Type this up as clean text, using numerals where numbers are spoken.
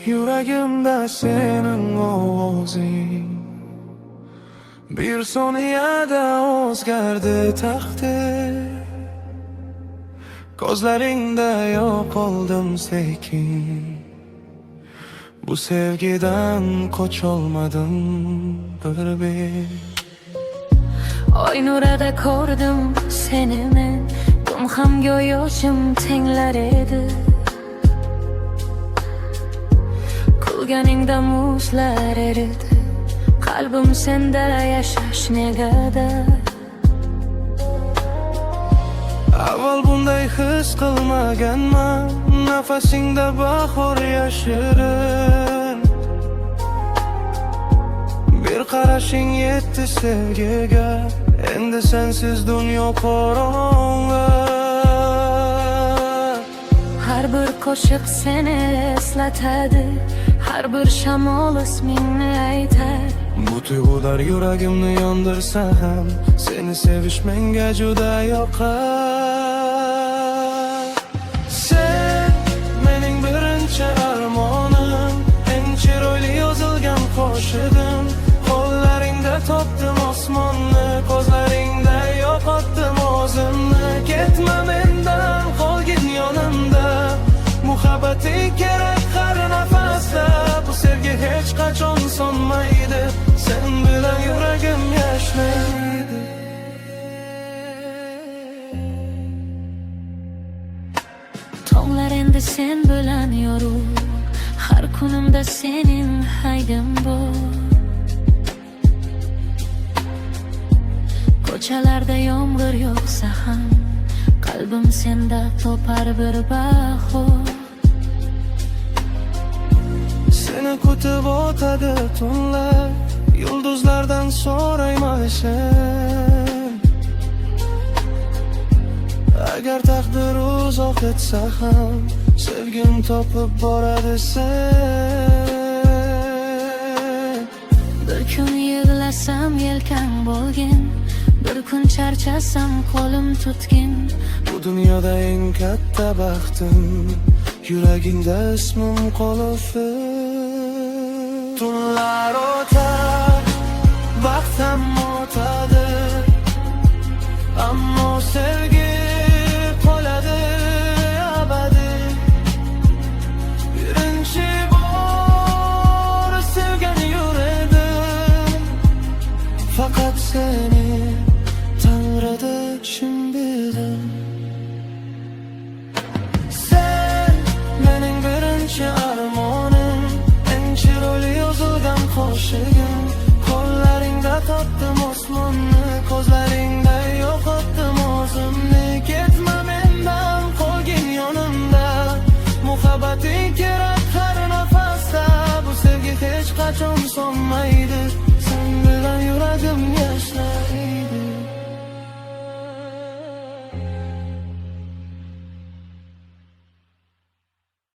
Yuragimda sening ovozing, bir soniyada o'zgardi taqdir. Ko'zlaringda yo'qoldim sekin, bu sevgidan qocholmadim bir. Oy nurida ko'rdim seni men, dum ham yo'yoshim tenglar edi. Kulganingda muzlar eridi, qalbim senda yashash negadir. Avval bunday his qilmaganman, nafasingda bahor yashirin. Bir qarashing yetdi sevgiga, endi sensiz dunyo qorong'i. Har bir qo'shiq seni eslatadi, har bir shamol ismingni aytar. Bu tuyg'ular yuragimni yondirsa ham, seni sevish menga juda yoqar. Sen mening birinchi armonim, eng chiroyli yozilgan qo'shig'im. Qo'llaringda topdim osmonni, ko'zlaringda yo'qotdim o'zimni. Ketma mendan, qolgin yonimda, muhabbating kerak har nafasda. Bu sevgi hech qachon so'nmaydi, sen bilan yuragim yashaydi. Tonglar endi sen bilan yorug', har kunimda sening haydim bor. Ko'chalarda yomg'ir yog'sa ham, qalbim senda topar bir bahor. Seni kutib o'tadi tunlar, yulduzlardan so'rayman sen. Agar taqdir uzoq etsa ham, sevgim topib boradi sen. Bir kun yig'lasam yelkang bo'lgin, bir kun charchasam qo'lim tutgin. Bu dunyoda eng katta baxtim, yuragingda ismim qolib. Tunlar o'tar, vaqt ham o'tadi, ammo sevgi qoladi abadiy. Birinchi bor sevgan yur edim, faqat seni Tanrıda kim bildim. Sen mening birinchi armonim, eng chiroyli yozilgan qo'shig'im. Qo'llaringda topdim osmonni, ko'zlaringda yo'qotdim o'zimni. Ketma mendan, qolgin yonimda, muhabbating kerak har nafasda. Bu sevgi hech qachon so'nmaydi, sen bilan yuragim